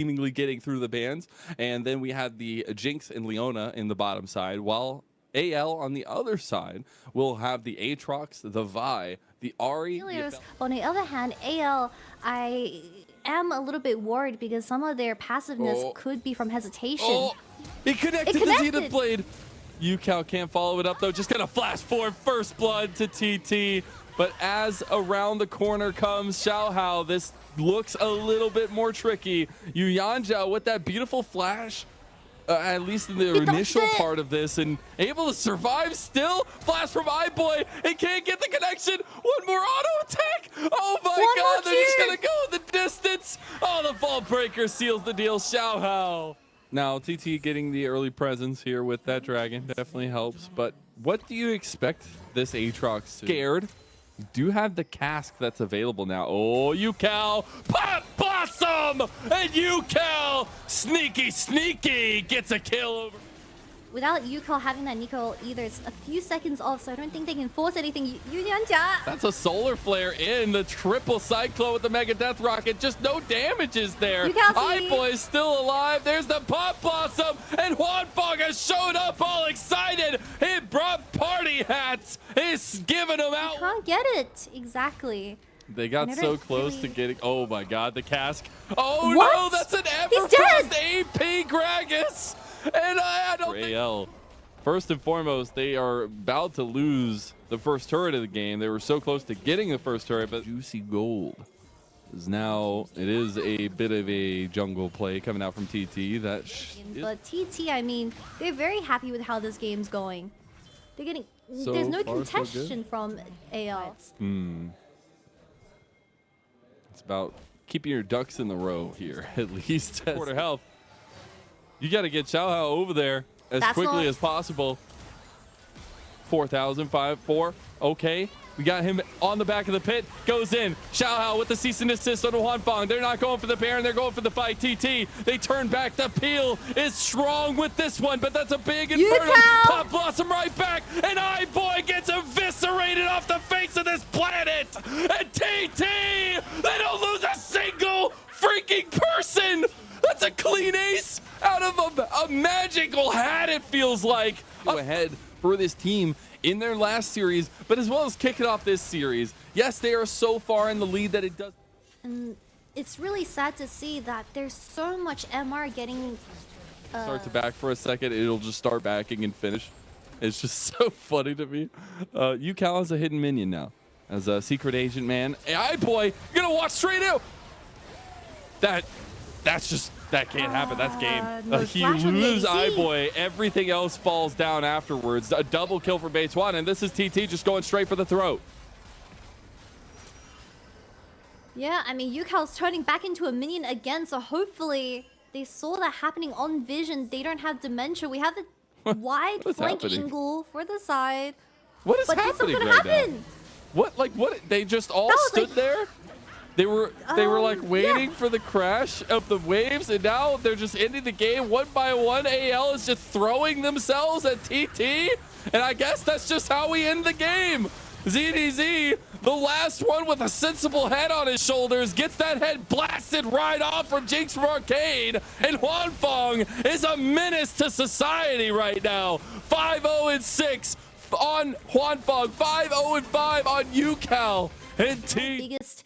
seemingly getting through the bans. And then we had the Jinx and Leona in the bottom side, while AL on the other side will have the Aatrox, the Vi, the Ahri. On the other hand, AL, I am a little bit worried because some of their passiveness could be from hesitation. Oh, he connected the Zenith Blade. UCal can't follow it up though, just gonna flash forward first blood to TT. But as around the corner comes Xiaohao, this looks a little bit more tricky. Yu Yanzhao with that beautiful flash, at least in the initial part of this, and able to survive still. Flash from iBoy, and can't get the connection. One more auto attack. Oh my god, they're just gonna go the distance. Oh, the Vault Breaker seals the deal. Xiaohao. Now, TT getting the early presence here with that dragon definitely helps, but what do you expect this Aatrox to? Scared. You do have the cask that's available now. Oh, UCal, Pop Blossom, and UCal, sneaky, gets a kill over. Without UCal having that Nico either, it's a few seconds off, so I don't think they can force anything. Yu Yanjia. That's a solar flare in the triple cyclone with the Mega Death Rocket. Just no damages there. iBoy is still alive. There's the Pop Blossom, and Huanfeng has showed up all excited. He brought party hats. He's giving them out. Can't get it. Exactly. They got so close to getting. Oh my god, the cask. Oh no, that's an Everfast AP Gragas. And I don't think... AL. First and foremost, they are about to lose the first turret of the game. They were so close to getting the first turret, but Juicy Gold is now, it is a bit of a jungle play coming out from TT. But TT, I mean, they're very happy with how this game's going. They're getting, there's no contention from AL. It's about keeping your ducks in the row here, at least. Quarter health. You got to get Xiaohao over there as quickly as possible. 4,000, 5-4. Okay. We got him on the back of the pit. Goes in. Xiaohao with the cease and desist on Huanfeng. They're not going for the Baron. They're going for the fight. TT. They turn back. The peel is strong with this one, but that's a big inferno. Pop Blossom right back. And iBoy gets eviscerated off the face of this planet. And TT, they don't lose a single freaking person. That's a clean ace out of a magical hat, it feels like. Ahead for this team in their last series, but as well as kicking off this series. Yes, they are so far in the lead that it does. And it's really sad to see that there's so much MR getting... Start to back for a second, it'll just start backing and finish. It's just so funny to me. UCal is a hidden minion now. As a secret agent man. Hey, iBoy, you're gonna walk straight out. That can't happen. That's game. He loses iBoy. Everything else falls down afterwards. A double kill for W2D1, and this is TT just going straight for the throat. Yeah, I mean, UCal's turning back into a minion again, so hopefully they saw that happening on Vision. They don't have dementia. We have a wide flank angle for the side. What is happening right now? What? They just all stood there? They were like waiting for the crash of the waves, and now they're just ending the game one by one. AL is just throwing themselves at TT, and I guess that's just how we end the game. ZDZ, the last one with a sensible head on his shoulders, gets that head blasted right off from Jinx from Arcade, and Huanfeng is a menace to society right now. 5-0-6 on Huanfeng, 5-0-5 on UCal, and biggest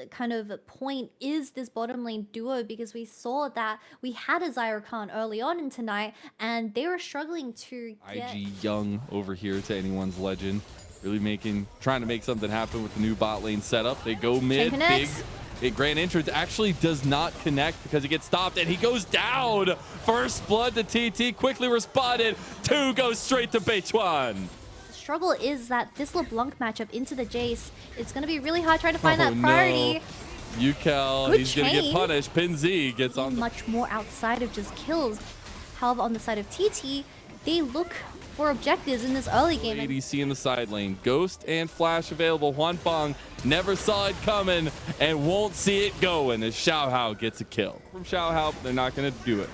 kind of point is this bottom lane duo, because we saw that we had a Zyrocon early on in tonight and they were struggling to get... IG Young over here to anyone's legend, really trying to make something happen with the new bot lane setup. They go mid, big grand entrance actually does not connect because he gets stopped and he goes down. First blood to TT, quickly responded. 2 goes straight to W2D1. Struggle is that this LeBlanc matchup into the Jace, it's going to be really hard trying to find that priority. No. UCal, he's going to get punished. PinZ gets on. Much more outside of just kills. However, on the side of TT, they look for objectives in this early game. ADC in the side lane. Ghost and Flash available. Huanfeng never saw it coming and won't see it going as Xiaohao gets a kill. From Xiaohao, they're not going to do it.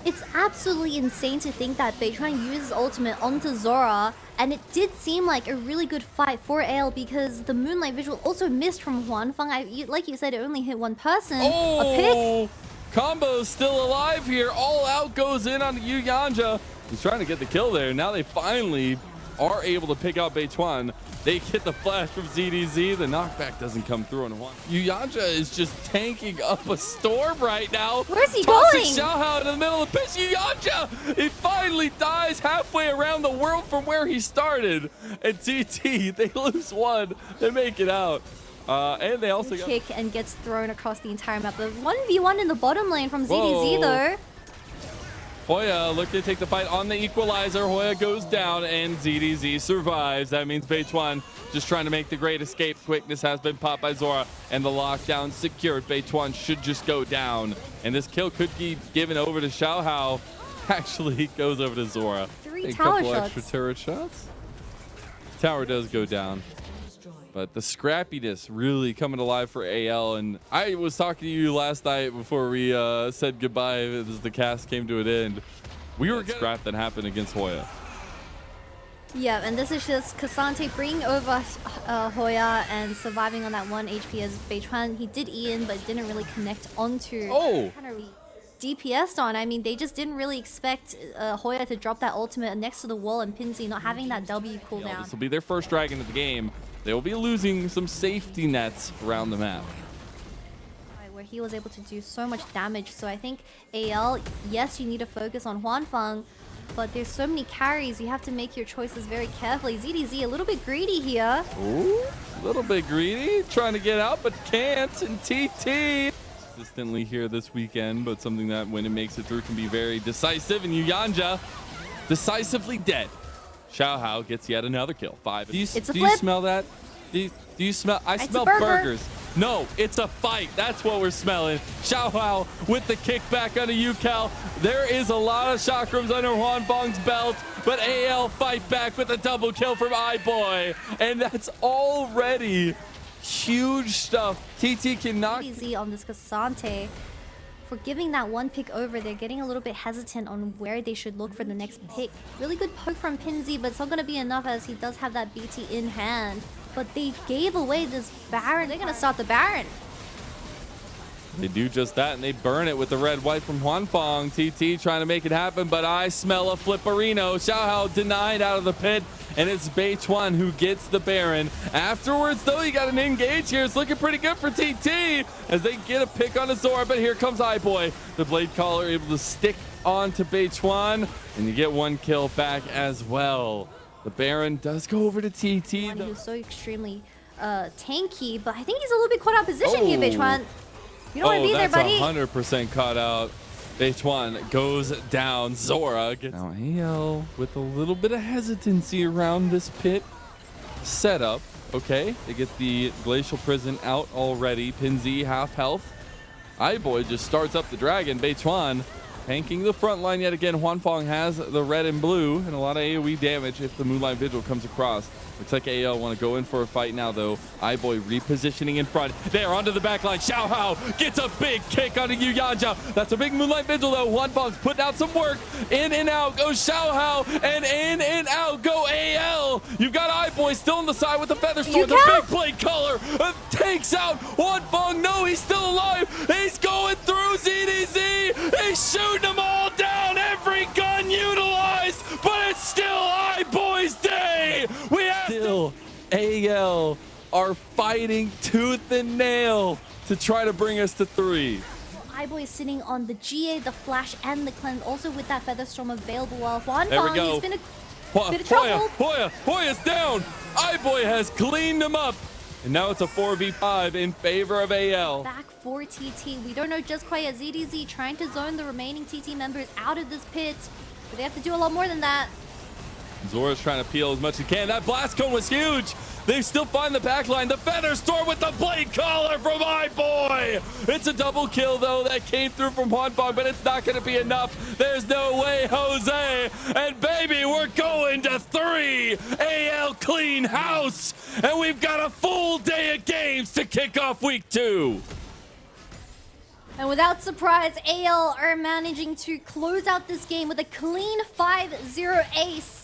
It's absolutely insane to think that Beitran uses ultimate onto Zora And it did seem like a really good fight for AL because the Moonlight Vigil also missed from Huanfeng. Like you said, it only hit one person. A pick. Combo's still alive here. All out goes in on Yu Yanja. He's trying to get the kill there. Now they finally are able to pick out Beituan. They get the flash from ZDZ. The knockback doesn't come through on one. Yu Yanja is just tanking up a storm right now. Where's he Tossing going? Xiaohao in the middle of the pitch. Yu Yanja, he finally dies halfway around the world from where he started. And TT, they lose one. They make it out. And they also kick and gets thrown across the entire map. The 1v1 in the bottom lane from ZDZ though. Hoya looking to take the fight on the equalizer. Hoya goes down and ZDZ survives. That means Beituan just trying to make the great escape. Quickness has been popped by Zora and the lockdown secured. Beituan should just go down. And this kill could be given over to Xiaohao. Actually goes over to Zora. Three a tower couple shots. extra turret shots. Tower does go down. But the scrappiness really coming alive for AL. And I was talking to you last night before we said goodbye as the cast came to an end. We were getting scrap that happened against Hoya. Yeah, and this is just Cassante bringing over Hoya and surviving on that 1 HP as Beituan. He did Ian, but didn't really connect onto. Kind of DPS'd on. I mean, they just didn't really expect Hoya to drop that ultimate next to the wall and Pinsy not having that W cooldown. This will be their first dragon of the game. They will be losing some safety nets around the map. Where he was able to do so much damage. So I think AL, yes, you need to focus on Huanfeng, but there's so many carries. You have to make your choices very carefully. ZDZ a little bit greedy here. Ooh, a little bit greedy. Trying to get out, but can't. And TT consistently here this weekend, but something that when it makes it through can be very decisive. And Yu Yanja decisively dead. Xiaohao gets yet another kill. 5. Do you smell that? Do you smell? I smell burgers. No, it's a fight. That's what we're smelling. Xiaohao with the kickback on a UCal. There is a lot of chakrams under Huanfeng's belt, but AL fight back with a double kill from iBoy. And that's already huge stuff. TT cannot. Easy on this Cassante. For giving that one pick over, they're getting a little bit hesitant on where they should look for the next pick. Really good poke from Pinsy, but it's not going to be enough as he does have that BT in hand. But they gave away this Baron. They're going to start the Baron. They do just that, and they burn it with the red-white from Huanfeng. TT trying to make it happen, but I smell a flipperino. Xiaohao denied out of the pit, and it's Beituan who gets the Baron. Afterwards, though, he got an engage here. It's looking pretty good for TT as they get a pick on Azora, but here comes iBoy. The Blade Caller able to stick onto Beituan, and you get one kill back as well. The Baron does go over to TT. He was so extremely tanky, but I think he's a little bit caught out of position here, Beituan. You don't want to be there, buddy. 100% caught out. Beituan goes down. Zora gets now AL with a little bit of hesitancy around this pit setup. Okay, they get the Glacial Prison out already. Pinsy half health. iBoy just starts up the dragon. Beituan tanking the front line yet again. Huanfeng has the red and blue and a lot of AoE damage if the Moonlight Vigil comes across. Looks like AL want to go in for a fight now, though. iBoy repositioning in front. There, onto the back line. Xiaohao gets a big kick onto Yu Yanja. That's a big Moonlight Vigil, though. Huanfeng's putting out some work. In and out goes Xiaohao, and in and out go AL. You've got iBoy still on the side with the Featherstorm. The big Blade Caller takes out Huanfeng. No, he's still alive. He's going through ZDZ. He's shooting them all down. Every gun utilized, but it's still iBoy's day. We have still AL are fighting tooth and nail to try to bring us to 3. iBoy is sitting on the GA, the Flash, and the Cleanse, also with that Featherstorm available, while Huanfeng, he's been a bit of trouble. Hoya's down. iBoy has cleaned him up. And now it's a 4v5 in favor of AL. Back for TT. We don't know just quite yet. ZDZ trying to zone the remaining TT members out of this pit. But they have to do a lot more than that. Zora's trying to peel as much as he can. That blast cone was huge. They still find the backline. The Featherstorm with the Blade Caller from iBoy. It's a double kill, though, that came through from Huanfeng, but it's not going to be enough. There's no way, Jose. And baby, we're going to 3. AL clean house. And we've got a full day of games to kick off week 2. And without surprise, AL are managing to close out this game with a clean 5-0 ace.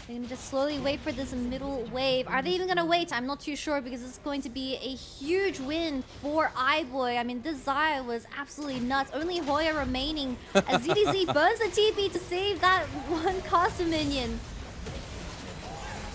They're gonna just slowly wait for this middle wave. Are they even gonna wait? I'm not too sure because it's going to be a huge win for iBoy. I mean, this Xayah was absolutely nuts. Only Hoya remaining as ZDZ burns the TP to save that one caster minion.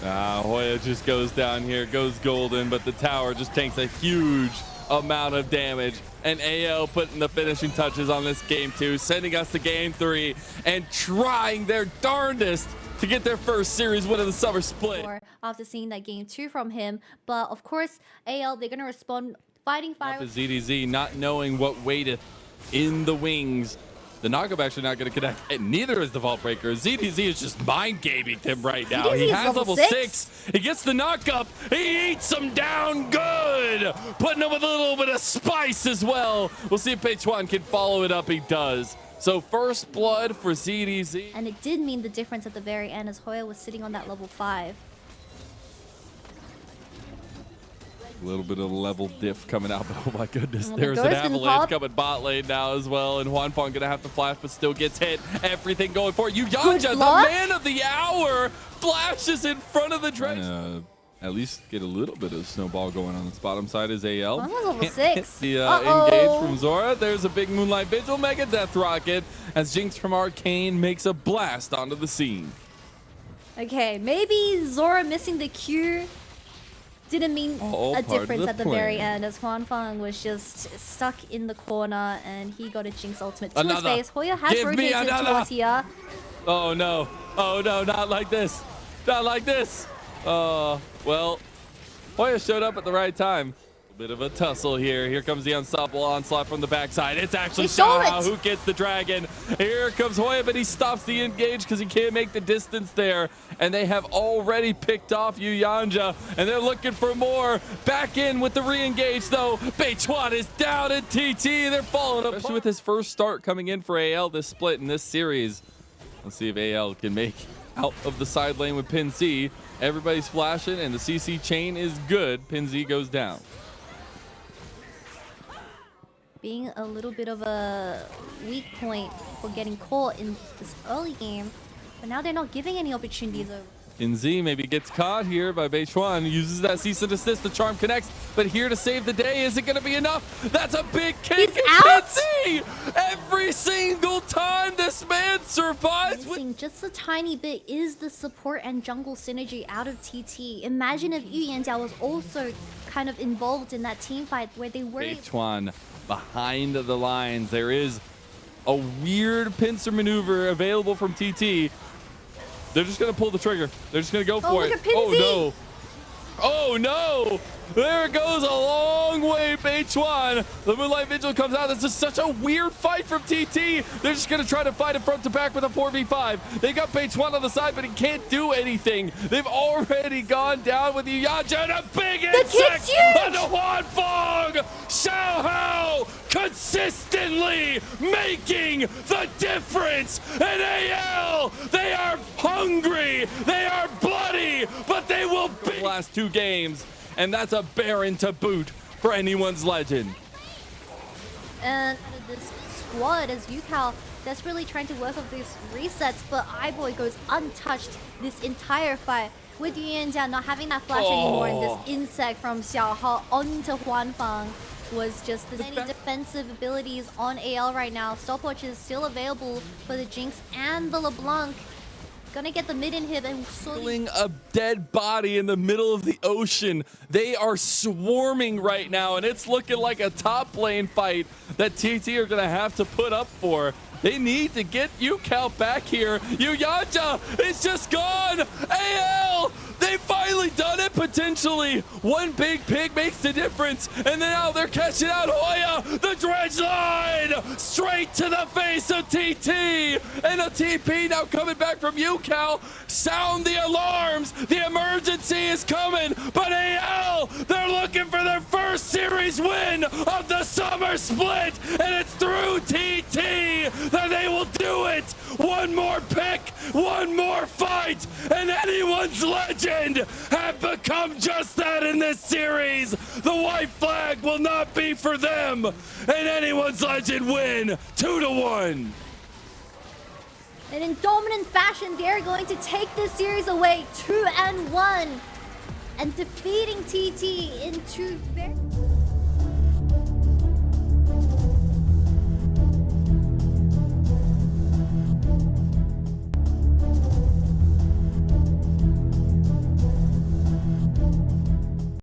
Hoya just goes down here, goes golden, but the tower just takes a huge amount of damage. And AL putting the finishing touches on this game 2, sending us to game 3 and trying their darndest to get their first series win of the summer split. After seeing that game 2 from him, but of course AL, they're gonna respond fighting fire. ZDZ not knowing what waiteth in the wings. The knockup actually not going to connect, and neither is the Vault Breaker. ZDZ is just mind gaming him right now. ZDZ he has level 6. 6. He gets the knockup. He eats him down good, putting him with a little bit of spice as well. We'll see if Peichuan can follow it up. He does. So first blood for ZDZ. And it did mean the difference at the very end as Hoya was sitting on that level 5. A little bit of level diff coming out, but oh my goodness, there's an avalanche coming bot lane now as well, and Hwanfeng gonna have to flash, but still gets hit. Everything going for you. Yanja, the man of the hour, flashes in front of the Dredge. At least get a little bit of snowball going on this bottom side is AL. Level 6. The engage from Zora. There's a big Moonlight Vigil, Mega Death Rocket, as Jinx from Arcane makes a blast onto the scene. Okay, maybe Zora missing the Q didn't mean a difference at the very end, as Hwanfeng was just stuck in the corner and he got a Jinx ultimate to his face. Hoya has rotated towards here. Oh no, not like this. Not like this. Well, Hoya showed up at the right time. A bit of a tussle here. Here comes the unstoppable onslaught from the backside. It's actually Xiaohao who gets the dragon. Here comes Hoya, but he stops the engage because he can't make the distance there. And they have already picked off Yanja, and they're looking for more. Back in with the re-engage, though. Peichuan is down at TT. They're falling apart. Especially with his first start coming in for AL this split in this series. Let's see if AL can make out of the side lane with Pin Z. Everybody's flashing, and the CC chain is good. Pin Z goes down. Being a little bit of a weak point for getting caught in this early game, but now they're not giving any opportunities over. NZ maybe gets caught here by Beichuan, uses that cease and desist, the charm connects, but here to save the day, is it going to be enough? That's a big kick. He's out! NZ! Every single time this man survives. Missing just a tiny bit is the support and jungle synergy out of TT. Imagine if Yanja was also kind of involved in that team fight where they were. Beichuan behind the lines. There is a weird pincer maneuver available from TT. They're just going to pull the trigger. They're just going to go for it. Oh, no. Oh, no. There it goes a long way, Beichuan. The Moonlight Vigil comes out. This is such a weird fight from TT. They're just going to try to fight it front to back with a 4v5. They got Beichuan on the side, but he can't do anything. They've already gone down with Yanja, and a big insect on the Hwanfeng. Xiaohao consistently making the difference. And AL, they are hungry. They are bloody, but they will be the last 2 games. And that's a Baron to boot for anyone's legend. And out of this squad, as Yukao desperately trying to work off these resets, but iBoy goes untouched this entire fight. With Yanja not having that flash anymore, and this insect from Xiaohao onto Hwanfeng was just the many defensive abilities on AL right now. Stopwatch is still available for the Jinx and the LeBlanc. Gonna get the mid inhib and slowly a dead body in the middle of the ocean. They are swarming right now, and it's looking like a top lane fight that TT are gonna have to put up for. They need to get Yukao back here. Yanja is just gone. AL, they finally done it potentially. One big pig makes the difference, and now they're catching out Hoya. The dredge line straight to the face of TT, and a TP now coming back from Yukao. Sound the alarms. The emergency is coming, but AL, they're looking for their first series win of the summer split, and it's through TT that they will do it. One more pick, one more fight, and anyone's legend have become just that in this series. The white flag will not be for them, and anyone's legend win 2-1. And in dominant fashion, they're going to take this series away 2-1 and defeating TT in two very